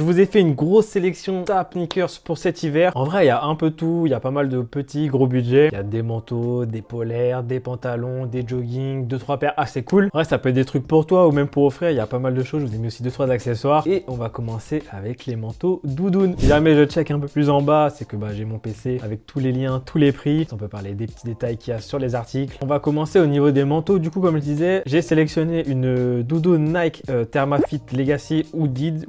vous ai fait une grosse sélection Tap Sneakers pour cet hiver. En vrai, il y a un peu tout. Il y a pas mal de petits, gros budgets. Il y a des manteaux, des polaires, des pantalons, des joggings, 2-3 paires. Ah, c'est cool. En vrai, ça peut être des trucs pour toi ou même pour offrir. Il y a pas mal de choses. Je vous ai mis aussi 2-3 accessoires. Et on va commencer avec les manteaux doudoune. Si jamais je check un peu plus en bas, c'est que j'ai mon PC avec tous les liens, tous les prix. On peut parler des petits détails qu'il y a sur les articles. On va commencer au niveau des manteaux. Du coup, comme je disais, j'ai sélectionné une doudoune Nike Thermafit Legacy Hooded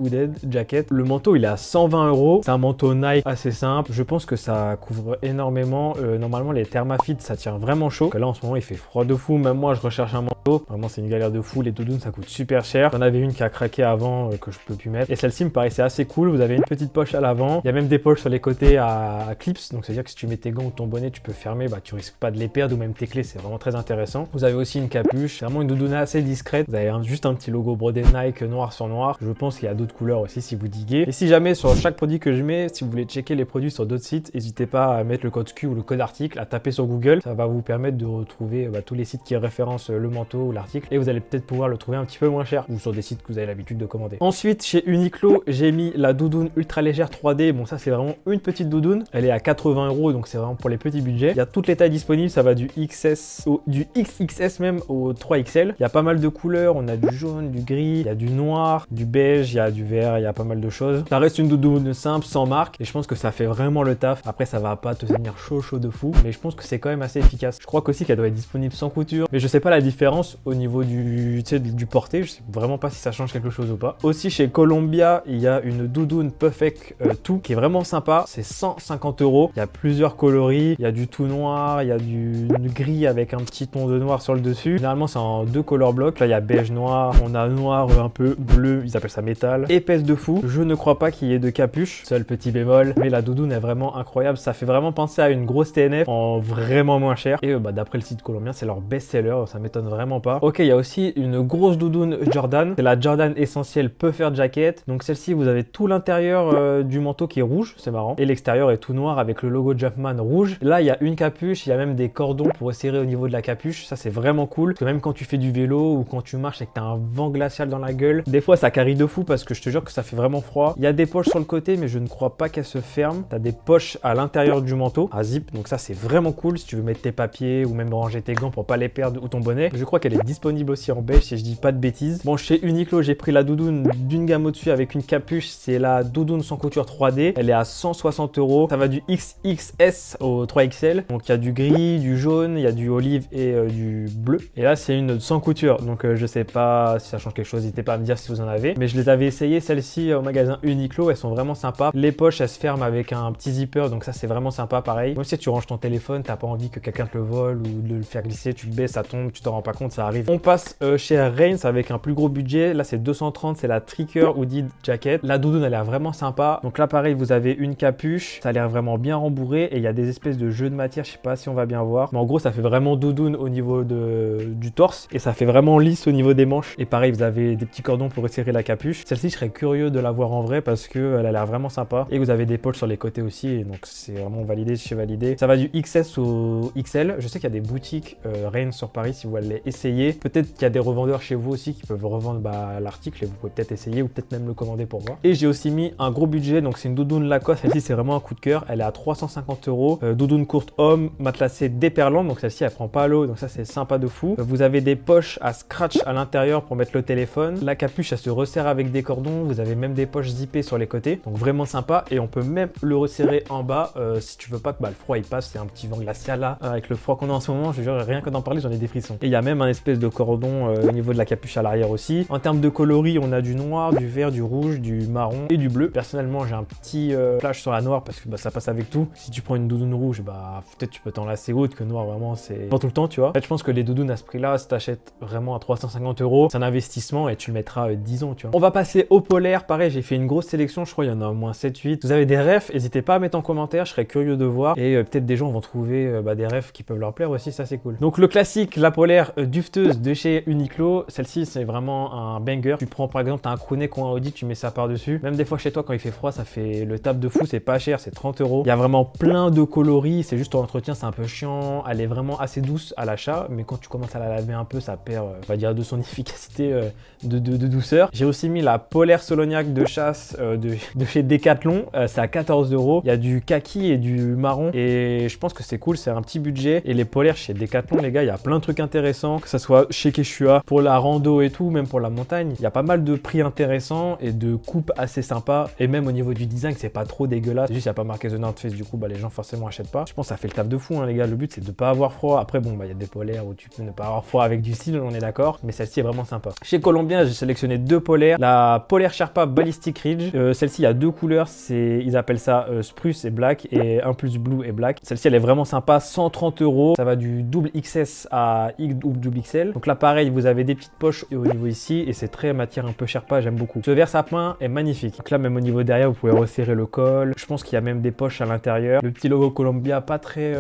Jacket. Le manteau, il est à 120 €. C'est un manteau Nike assez simple. Je pense que ça couvre énormément. Normalement, les Thermafit, ça tient vraiment chaud. Là, en ce moment, il fait froid de fou. Même moi, je recherche un manteau. Vraiment, c'est une galère de fou. Les doudounes, ça coûte super cher. J'en avais une qui a craqué avant que je peux plus mettre. Et celle-ci me paraissait assez cool. Vous avez une petite poche à l'avant. Il y a même des poches sur les côtés à clips. Donc, c'est-à-dire que si tu mets tes gants ou ton bonnet, tu peux fermer. Tu risques pas de les perdre ou même tes clés. C'est vraiment très intéressant. Vous avez aussi une capuche. C'est vraiment une doudoune assez discrète. Vous avez juste un petit logo brodé Nike noir sur noir. Je pense qu'il y a d'autres couleurs aussi si vous diguez. Et si jamais sur chaque produit que je mets, si vous voulez checker les produits sur d'autres sites, n'hésitez pas à mettre le code SKU ou le code article, à taper sur Google. Ça va vous permettre de retrouver tous les sites qui référencent le manteau ou l'article. Et vous allez peut-être pouvoir le trouver un petit peu moins cher ou sur des sites que vous avez l'habitude de commander. Ensuite, chez Uniqlo, j'ai mis la doudoune ultra légère 3D. Bon, ça, c'est vraiment une petite doudoune. Elle est à 80 €, donc c'est vraiment pour les petits budgets. Il y a toutes les tailles disponibles. Ça va du XS du XXS même au 3XL. Il y a pas mal de couleurs. On a du jaune, du gris, il y a du noir, du beige, il y a du vert, il y a pas mal de choses. Ça reste une doudoune simple, sans marque. Et je pense que ça fait vraiment le taf. Après, ça va pas te tenir chaud de fou. Mais je pense que c'est quand même assez efficace. Je crois qu'aussi qu'elle doit être disponible sans couture. Mais je sais pas la différence au niveau du porté. Je sais vraiment pas si ça change quelque chose ou pas. Aussi, chez Columbia, il y a une doudoune Puffek tout qui est vraiment sympa. C'est 150 €. Il y a plusieurs coloris. Il y a du tout noir, il y a du gris avec un petit ton de noir sur le dessus. Généralement, c'est en 2 color blocks. Là, il y a beige noir. On a noir un peu bleu. Ils appellent ça métal. Épaisse de fou. Je ne crois pas qu'il y ait de capuche. Seul petit bémol. Mais la doudoune est vraiment incroyable. Ça fait vraiment penser à une grosse TNF en vraiment moins cher. Et d'après le site Columbia, c'est leur best-seller. Ça m'étonne vraiment pas. Ok, il y a aussi une grosse doudoune Jordan. C'est la Jordan Essentiel Puffer Jacket. Donc celle-ci, vous avez tout l'intérieur du manteau qui est rouge. C'est marrant. Et l'extérieur est tout noir avec le logo Jumpman rouge. Là, il y a une capuche. Il y a même des cordons pour serrer au niveau de la capuche. Ça, c'est vraiment cool. Parce que même quand tu fais du vélo ou quand tu marches et que tu as un vent glacial dans la gueule, des fois, ça carie de fou parce que je te jure que ça fait vraiment froid. Il y a des poches sur le côté, mais je ne crois pas qu'elles se ferment. Tu as des poches à l'intérieur du manteau, à zip. Donc ça, c'est vraiment cool si tu veux mettre tes papiers ou même ranger tes gants pour pas les perdre ou ton bonnet. Je crois qu'elle est disponible aussi en beige si je dis pas de bêtises. Bon, chez Uniqlo, j'ai pris la doudoune d'une gamme au-dessus avec une capuche. C'est la doudoune sans couture 3D. Elle est à 160 €. Ça va du XXS au 3XL. Donc il y a du gris, du jaune, il y a du olive et du bleu. Et là, c'est une sans couture. Donc je sais pas si ça change quelque chose. N'hésitez pas à me dire si vous en avez. Mais je les avais essayées, celles-ci, au magasin Uniqlo. Elles sont vraiment sympas. Les poches, elles se ferment avec un petit zipper. Donc ça, c'est vraiment sympa, pareil. Même si tu ranges ton téléphone, t'as pas envie que quelqu'un te le vole ou de le faire glisser, tu le baisses, ça tombe, tu t'en rends pas compte, ça arrive. On passe chez Reigns avec un plus gros budget. Là, c'est 230. C'est la Tricker Hooded Jacket. La doudoune, elle a l'air vraiment sympa. Donc là, pareil, vous avez une capuche. Ça a l'air vraiment bien rembourré. Et il y a des espèces de jeux de matière. Je sais pas si on va bien voir. Mais en gros, ça fait vraiment doudoune au niveau du torse. Et ça fait vraiment lisse au niveau des manches. Et pareil, vous avez des petits cordons pour resserrer la capuche. Celle-ci, je serais curieux de la voir en vrai parce qu'elle a l'air vraiment sympa. Et vous avez des poches sur les côtés aussi. Et donc, c'est vraiment validé chez validé. Ça va du XS au XL. Je sais qu'il y a des boutiques Reigns sur Paris si vous voulez essayer. Peut-être qu'il y a des revendeurs chez vous aussi qui peuvent revendre l'article et vous pouvez peut-être essayer ou peut-être même le commander pour voir. Et j'ai aussi mis un gros budget. Donc, c'est une doudoune Lacoste. Celle-ci, c'est vraiment un coup de cœur. Elle est à 350 €. Doudoune courte homme, matelassée déperlante. Donc, celle-ci, elle prend pas l'eau. Donc, ça, c'est sympa de fou. Vous avez des poches à scratch à l'intérieur pour mettre le téléphone. La capuche, elle se resserre avec des cordons. Vous avez même des poches zippées sur les côtés. Donc, vraiment sympa. Et on peut même le resserrer en bas si tu veux pas que le froid il passe. C'est un petit vent glacial là. Avec le froid qu'on a en ce moment, je te jure, rien que d'en parler, j'en ai des frissons. Et il y a même un espèce de cordon au niveau de la capuche à l'arrière aussi. En termes de coloris, on a du noir, du vert, du rouge, du marron et du bleu. Personnellement, j'ai un petit flash sur la noire parce que ça passe avec tout. Si tu prends une doudoune rouge, peut-être tu peux t'en lasser autre que noir, vraiment, c'est pas tout le temps, tu vois. En fait, je pense que les doudounes à ce prix-là, si t'achètes vraiment à 350 €, c'est un investissement et tu le mettras 10 ans, tu vois. On va passer au polaire. Pareil, j'ai fait une grosse sélection, je crois il y en a au moins 7-8. Vous avez des refs, n'hésitez pas à mettre en commentaire, je serais curieux de voir. Et peut-être des gens vont trouver des refs qui peuvent leur plaire aussi, ça c'est cool. Donc le classique, la polaire dufteuse de chez Uniqlo. Celle-ci, c'est vraiment un banger. Tu prends par exemple, t'as un crewneck ou un hoodie, tu mets ça par-dessus. Même des fois chez toi, quand il fait froid, ça fait le tap de fou, c'est pas cher, c'est 30 €. Il y a vraiment plein de coloris, c'est juste en entretien, c'est un peu chiant. Elle est vraiment assez douce à l'achat, mais quand tu commences à la laver un peu, ça perd, on va dire, de son efficacité de douceur. J'ai aussi mis la polaire Solognac de chasse de chez Decathlon. C'est à 14 €. Il y a du kaki et du marron et je pense que c'est cool, c'est un petit budget. Et les polaires chez Decathlon, les gars, il y a plein de trucs intéressants, que ça soit chez Quechua pour la rando et tout, même pour la montagne. Il y a pas mal de prix intéressants et de coupes assez sympas. Et même au niveau du design, c'est pas trop dégueulasse. C'est juste, il n'y a pas marqué The North Face, du coup, les gens forcément achètent pas. Je pense que ça fait le taf de fou, hein, les gars. Le but, c'est de pas avoir froid. Après, bon, il y a des polaires où tu peux ne pas avoir froid avec du style, on est d'accord. Mais celle-ci est vraiment sympa. Chez Columbia, j'ai sélectionné deux polaires. La Polaire Sherpa Ballistic Ridge. Celle-ci, il y a deux couleurs. Ils appellent ça Spruce et Black et un plus Blue et Black. Celle-ci, elle est vraiment sympa. 130 €. Ça va du double XS à double XL. Donc là, pareil, vous avez des petites poches au niveau ici et c'est très matière un peu Sherpa. J'aime beaucoup. Ce verre sapin est magnifique. Donc là, même au niveau derrière, vous pouvez resserrer le col. Je pense qu'il y a même des poches à l'intérieur. Le petit logo Columbia, pas très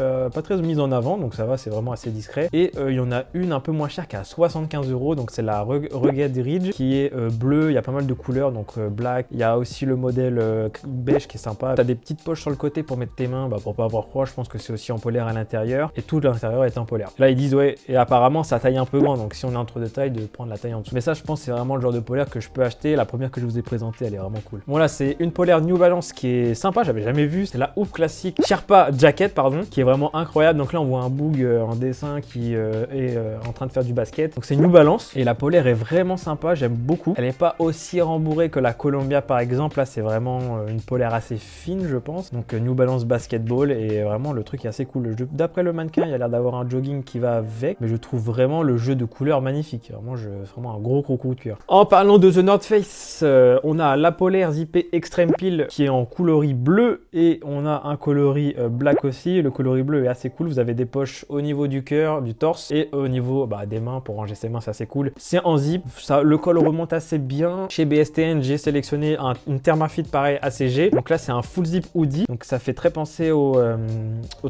mis en avant. Donc ça va, c'est vraiment assez discret. Et il y en a une un peu moins chère qui est à 75 €. Donc c'est la Rugged Ridge qui est bleue. Il y a pas mal de couleurs. Donc black. Il y a aussi le modèle beige qui est sympa. Tu as des petites poches sur le côté pour mettre tes mains pour pas avoir froid. Je pense que c'est aussi en polaire à l'intérieur. Et tout l'intérieur est en polaire. Là, ils disent ouais. Et apparemment, ça taille un peu grand. Donc si on est entre deux tailles, de prendre la taille en dessous. Mais ça, je pense c'est vraiment le genre de polaire que je peux acheter. La première que je vous ai présentée, elle est vraiment cool. Bon là, c'est une polaire New Balance qui est sympa. J'avais jamais vu. C'est la Hoop classique Sherpa Jacket, pardon, qui est vraiment incroyable. Donc là, on voit un boog en dessin qui est en train de faire du basket. Donc c'est New Balance et la polaire est vraiment sympa. J'aime beaucoup. Elle n'est pas aussi rembourrée que la Columbia par exemple. Là, c'est vraiment une polaire assez fine, je pense. Donc New Balance Basketball et vraiment le truc est assez cool. D'après le mannequin, il y a l'air d'avoir un jogging qui va avec, mais je trouve vraiment le jeu de couleurs magnifique. Vraiment un gros coup de cœur. En parlant de The North Face, on a la polaire zippée Extreme Peel qui est en coloris bleu et on a un coloris black aussi. Le coloris bleu est assez cool. Vous avez des poches au niveau du cœur, du torse et au niveau des mains pour ranger ses mains, c'est assez cool. C'est en zip, le col remonte assez bien. Chez BSTN, j'ai sélectionné une Thermafit pareil ACG. Donc là, c'est un full zip hoodie. Donc ça fait très penser au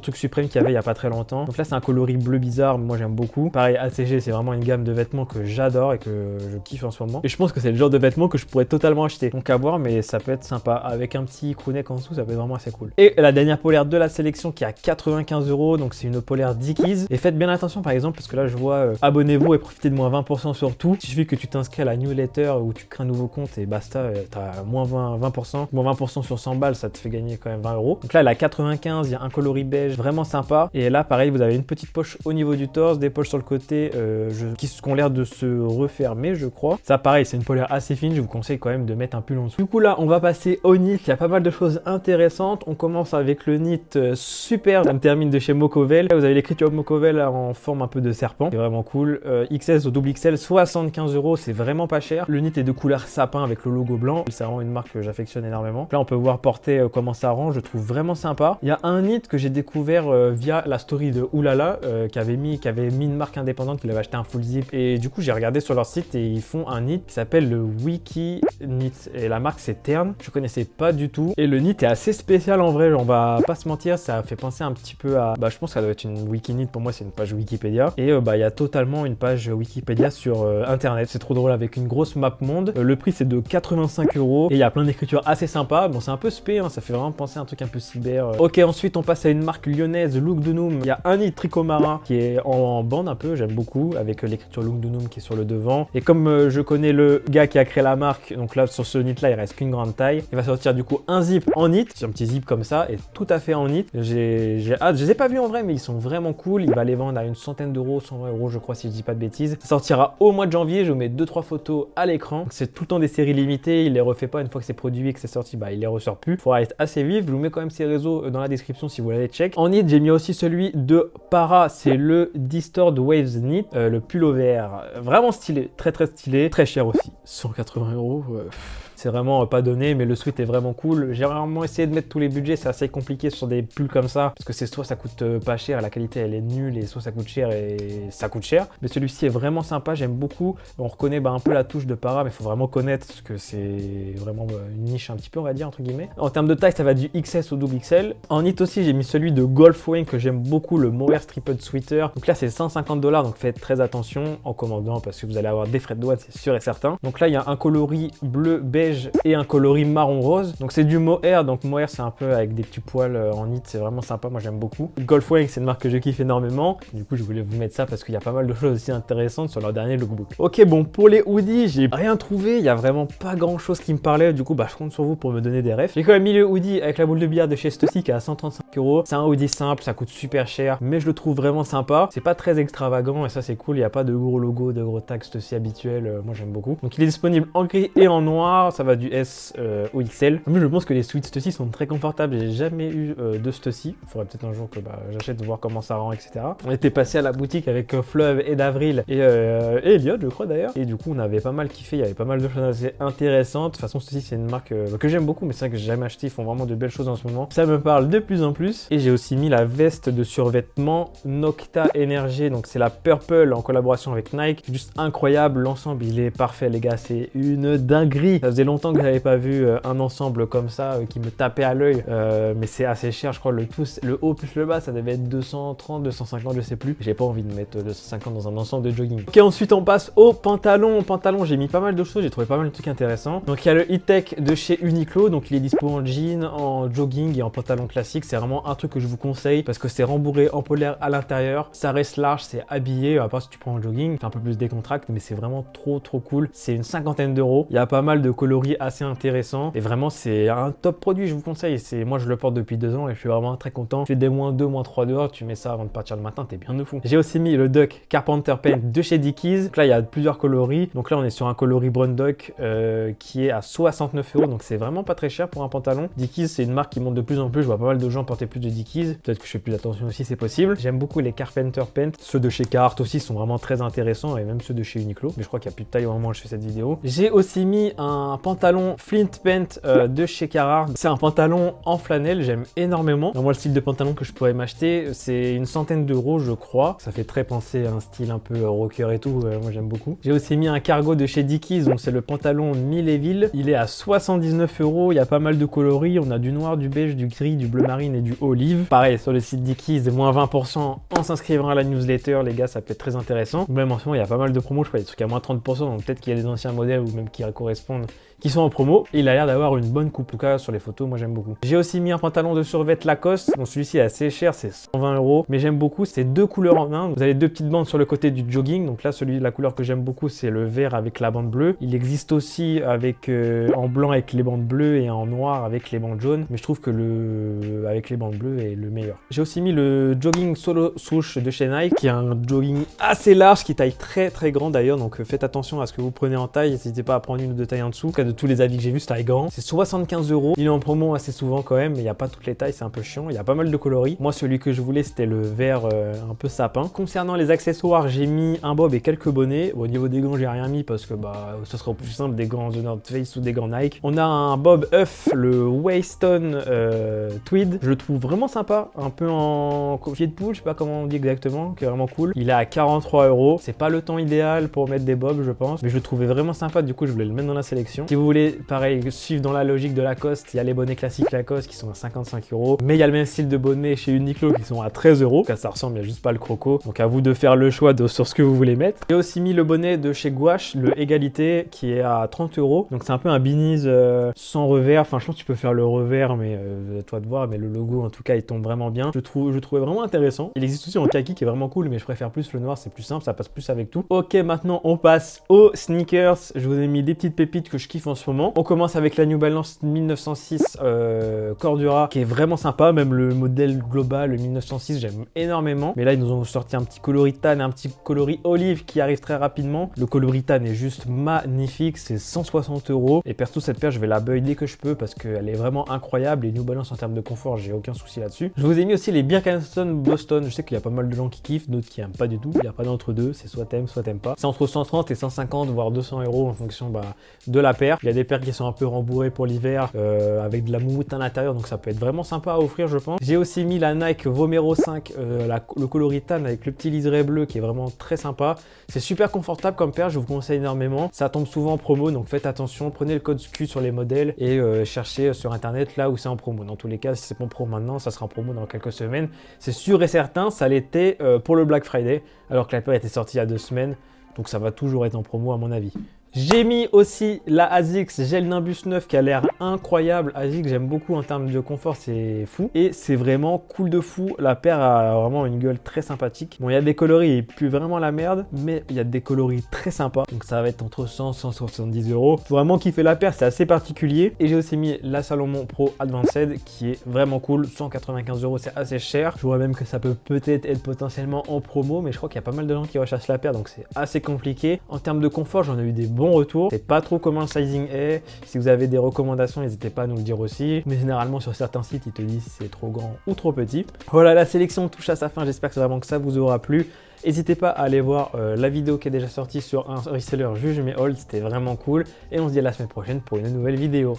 truc suprême qu'il y avait il y a pas très longtemps. Donc là, c'est un coloris bleu bizarre. Moi, j'aime beaucoup. Pareil, ACG, c'est vraiment une gamme de vêtements que j'adore et que je kiffe en ce moment. Et je pense que c'est le genre de vêtements que je pourrais totalement acheter. Donc à voir, mais ça peut être sympa. Avec un petit crewneck en dessous, ça peut être vraiment assez cool. Et la dernière polaire de la sélection qui est à 95 €. Donc c'est une polaire Dickies. Et faites bien attention par exemple, parce que là, je vois abonnez-vous et profitez de moins 20% sur tout. Il suffit que tu t'inscris à la newsletter ou tu crées un nouveau compte et basta, t'as moins 20%. Moins 20% sur 100 balles, ça te fait gagner quand même 20 €. Donc là, elle a 95, il y a un coloris beige vraiment sympa. Et là, pareil, vous avez une petite poche au niveau du torse, des poches sur le côté qui ont l'air de se refermer, je crois. Ça, pareil, c'est une polaire assez fine. Je vous conseille quand même de mettre un pull en dessous. Du coup, là, on va passer au knit. Il y a pas mal de choses intéressantes. On commence avec le knit super. Ça me termine de chez Mocovel. Là, vous avez l'écriture Mocovel en forme un peu de serpent. C'est vraiment cool. XS au double XL, 75 €. C'est vraiment pas cher. Le knit est de couleur sapin avec le logo blanc. C'est vraiment une marque que j'affectionne énormément. Là, on peut voir porter comment ça rend. Je trouve vraiment sympa. Il y a un knit que j'ai découvert via la story de Oulala qui avait mis une marque indépendante, qui avait acheté un full zip. Et du coup, j'ai regardé sur leur site et ils font un knit qui s'appelle le Wiki Knit. Et la marque, c'est Tern. Je connaissais pas du tout. Et le knit est assez spécial en vrai. On va pas se mentir, ça fait penser un petit peu à. Je pense que ça doit être une Wiki Knit. Pour moi, c'est une page Wikipédia. Et il y a totalement une page Wikipédia sur internet. C'est trop drôle avec une grosse map monde. Le prix, c'est de 85 €. Et il y a plein d'écritures assez sympas. Bon, c'est un peu spé, hein, ça fait vraiment penser à un truc un peu cyber. Ok, ensuite, on passe à une marque lyonnaise, Look Dunum. Il y a un knit tricot marin qui est en bande un peu, j'aime beaucoup, avec l'écriture Look Dunum qui est sur le devant. Et comme je connais le gars qui a créé la marque, donc là, sur ce knit là, il reste qu'une grande taille. Il va sortir du coup un zip en knit, c'est un petit zip comme ça, et tout à fait en knit. J'ai hâte, je les ai pas vus en vrai, mais ils sont vraiment cool. Il va les vendre à une centaine d'euros, 120 € je crois, si je dis pas de bêtises. Ça sortira au mois de janvier, je vous mets 2-3 photos à l'écran. C'est tout le temps des séries limitées, il les refait pas une fois que c'est produit et que c'est sorti, il les ressort plus. Faudra être assez vif, je vous mets quand même ses réseaux dans la description si vous voulez aller check. En knit, j'ai mis aussi celui de Para, c'est le Distort Waves Knit, le pull vert, vraiment stylé, très stylé, très cher aussi, 180 €. C'est vraiment pas donné, mais le sweat est vraiment cool. J'ai vraiment essayé de mettre tous les budgets, c'est assez compliqué sur des pulls comme ça, parce que c'est soit ça coûte pas cher, la qualité elle est nulle, et soit ça coûte cher et ça coûte cher. Mais celui-ci est vraiment sympa, j'aime beaucoup. On reconnaît un peu la touche de Para, mais il faut vraiment connaître, parce que c'est vraiment une niche un petit peu, on va dire, entre guillemets. En termes de taille, ça va du XS au double XL. En knit aussi, j'ai mis celui de Golfwing que j'aime beaucoup, le Mohair Striped Sweater. Donc là, c'est 150 $, donc faites très attention en commandant, parce que vous allez avoir des frais de douane, c'est sûr et certain. Donc là, il y a un coloris bleu beige beige et un coloris marron rose. Donc c'est du mohair, donc mohair c'est un peu avec des petits poils en knit, c'est vraiment sympa, moi j'aime beaucoup. Golfwing c'est une marque que je kiffe énormément, du coup je voulais vous mettre ça parce qu'il y a pas mal de choses aussi intéressantes sur leur dernier lookbook. Ok, bon, pour les hoodies j'ai rien trouvé, il y a vraiment pas grand chose qui me parlait, du coup bah je compte sur vous pour me donner des refs. J'ai quand même mis le hoodie avec la boule de billard de chez Stussy qui est à 135 €. C'est un hoodie simple, ça coûte super cher, mais je le trouve vraiment sympa. C'est pas très extravagant et ça c'est cool, il n'y a pas de gros logo, de gros tags Stussy habituels, moi j'aime beaucoup. Donc il est disponible en gris et en noir, ça va du S au XL. Mais je pense que les sweats Stussy sont très confortables, j'ai jamais eu de Stussy. Il faudrait peut-être un jour que j'achète, voir comment ça rend, etc. On était passé à la boutique avec Fleuve et d'Avril et Elliot, je crois d'ailleurs. Et du coup, on avait pas mal kiffé, il y avait pas mal de choses assez intéressantes. De toute façon, Stussy, c'est une marque que j'aime beaucoup, mais c'est vrai que j'ai jamais acheté, ils font vraiment de belles choses en ce moment. Ça me parle de plus en plus. Et j'ai aussi mis la veste de survêtement Nocta Energy, donc c'est la Purple en collaboration avec Nike. Juste incroyable, l'ensemble il est parfait les gars, c'est une dinguerie. Ça faisait longtemps que j'avais pas vu un ensemble comme ça qui me tapait à l'œil, mais c'est assez cher, je crois le haut plus le bas ça devait être 230, 250, je sais plus. J'ai pas envie de mettre 250 dans un ensemble de jogging. Ok, ensuite on passe au pantalon. Pantalon, j'ai mis pas mal de choses, j'ai trouvé pas mal de trucs intéressants. Donc il y a le E-Tech de chez Uniqlo, donc il est dispo en jean, en jogging et en pantalon classique. C'est vraiment un truc que je vous conseille parce que c'est rembourré en polaire à l'intérieur, ça reste large, c'est habillé, à part si tu prends en jogging, c'est un peu plus décontracté, mais c'est vraiment trop cool. C'est une cinquantaine d'euros, il y a pas mal de coloris assez intéressants et vraiment c'est un top produit, je vous conseille. Moi je le porte depuis 2 ans et je suis vraiment très content. Tu fais des -2, -3 dehors, tu mets ça avant de partir le matin, t'es bien de fou. J'ai aussi mis le Duck Carpenter Paint de chez Dickies. Donc là il y a plusieurs coloris, donc là on est sur un coloris Brown Duck qui est à 69 €, donc c'est vraiment pas très cher pour un pantalon. Dickies c'est une marque qui monte de plus en plus, je vois pas mal de gens porter plus de Dickies, peut-être que je fais plus attention aussi, c'est possible. J'aime beaucoup les Carpenter Paint, ceux de chez Carhartt aussi sont vraiment très intéressants et même ceux de chez Uniqlo, mais je crois qu'il n'y a plus de taille au moment où je fais cette vidéo. J'ai aussi mis un pantalon Flint Paint de chez Carhartt. C'est un pantalon en flanelle, j'aime énormément. Alors moi le style de pantalon que je pourrais m'acheter c'est une centaine d'euros je crois, ça fait très penser à un style un peu rocker et tout, moi j'aime beaucoup. J'ai aussi mis un cargo de chez Dickies, donc c'est le pantalon Milléville, il est à 79 €, il y a pas mal de coloris, on a du noir, du beige, du gris, du bleu marine et du olive. Pareil sur le site Dickies, moins 20% en s'inscrivant à la newsletter les gars, ça peut être très intéressant. Même en ce moment il y a pas mal de promos, je crois, des trucs à moins 30%, donc peut-être qu'il y a des anciens modèles ou même qui correspondent qui sont en promo. Et il a l'air d'avoir une bonne coupe, en tout cas sur les photos, moi j'aime beaucoup. J'ai aussi mis un pantalon de survêt Lacoste, bon celui-ci est assez cher, c'est 120 €, mais j'aime beaucoup, c'est 2 couleurs en un. Vous avez 2 petites bandes sur le côté du jogging, donc là la couleur que j'aime beaucoup c'est le vert avec la bande bleue. Il existe aussi avec en blanc avec les bandes bleues et en noir avec les bandes jaunes, mais je trouve que avec les bandes bleues est le meilleur. J'ai aussi mis le jogging Solo Swoosh de chez Nike, qui est un jogging assez large, qui taille très grand d'ailleurs, donc faites attention à ce que vous prenez en taille, n'hésitez pas à prendre une ou deux tailles en dessous. De tous les avis que j'ai vus, c'est taille grand. C'est 75 €. Il est en promo assez souvent quand même, mais il n'y a pas toutes les tailles, c'est un peu chiant. Il y a pas mal de coloris. Moi, celui que je voulais, c'était le vert un peu sapin. Concernant les accessoires, j'ai mis un bob et quelques bonnets. Bon, au niveau des gants, j'ai rien mis parce que ce sera plus simple des gants de North Face ou des gants Nike. On a un bob œuf, le Wayston Tweed. Je le trouve vraiment sympa, un peu en pied de poule, je sais pas comment on dit exactement, qui est vraiment cool. Il est à 43 €. C'est pas le temps idéal pour mettre des bobs, je pense, mais je le trouvais vraiment sympa. Du coup, je voulais le mettre dans la sélection. Si vous voulez, pareil, suivre dans la logique de Lacoste, il y a les bonnets classiques Lacoste qui sont à 55 €, mais il y a le même style de bonnet chez Uniqlo qui sont à 13 €. Car ça ressemble, il n'y a juste pas le croco. Donc à vous de faire le choix sur ce que vous voulez mettre. J'ai aussi mis le bonnet de chez Gouache, le Égalité, qui est à 30 €. Donc c'est un peu un beanies sans revers. Enfin, je pense que tu peux faire le revers, mais à toi de voir. Mais le logo, en tout cas, il tombe vraiment bien. Je trouvais vraiment intéressant. Il existe aussi en kaki qui est vraiment cool, mais je préfère plus le noir, c'est plus simple, ça passe plus avec tout. Ok, maintenant on passe aux sneakers. Je vous ai mis des petites pépites que je kiffe en ce moment. On commence avec la New Balance 1906 Cordura qui est vraiment sympa, même le modèle global le 1906 j'aime énormément, mais là ils nous ont sorti un petit coloris tan et un petit coloris olive qui arrive très rapidement. Le coloris tan est juste magnifique, c'est 160 € et perso cette paire je vais la buy dès que je peux parce qu'elle est vraiment incroyable. Les New Balance en termes de confort j'ai aucun souci là-dessus. Je vous ai mis aussi les Birkenstock Boston, je sais qu'il y a pas mal de gens qui kiffent, d'autres qui aiment pas du tout, il n'y a pas d'entre deux, c'est soit t'aimes pas. C'est entre 130 et 150 voire 200 € en fonction de la paire. Il y a des paires qui sont un peu rembourrées pour l'hiver avec de la moumoute à l'intérieur, donc ça peut être vraiment sympa à offrir je pense. J'ai aussi mis la Nike Vomero 5, le coloris tan avec le petit liseré bleu qui est vraiment très sympa. C'est super confortable comme paire, je vous conseille énormément. Ça tombe souvent en promo, donc faites attention, prenez le code SKU sur les modèles et cherchez sur internet là où c'est en promo. Dans tous les cas, si c'est pas en promo maintenant, ça sera en promo dans quelques semaines. C'est sûr et certain, ça l'était pour le Black Friday, alors que la paire était sortie il y a 2 semaines. Donc ça va toujours être en promo à mon avis. J'ai mis aussi la ASICS Gel Nimbus 9 qui a l'air incroyable. ASICS, j'aime beaucoup en termes de confort, c'est fou. Et c'est vraiment cool de fou. La paire a vraiment une gueule très sympathique. Bon, il y a des coloris, il pue vraiment la merde, mais il y a des coloris très sympas. Donc ça va être entre 100 et 170 euros. Faut vraiment kiffer la paire, c'est assez particulier. Et j'ai aussi mis la Salomon Pro Advanced qui est vraiment cool. 195 euros, c'est assez cher. Je vois même que ça peut peut-être être potentiellement en promo, mais je crois qu'il y a pas mal de gens qui recherchent la paire, donc c'est assez compliqué. En termes de confort, j'en ai eu des bons retours. Je sais pas trop comment le sizing est. Si vous avez des recommandations, n'hésitez pas à nous le dire aussi. Mais généralement sur certains sites, ils te disent si c'est trop grand ou trop petit. Voilà, la sélection touche à sa fin. J'espère que vraiment que ça vous aura plu. N'hésitez pas à aller voir la vidéo qui est déjà sortie sur un reseller Juge mes holds, c'était vraiment cool. Et on se dit à la semaine prochaine pour une nouvelle vidéo.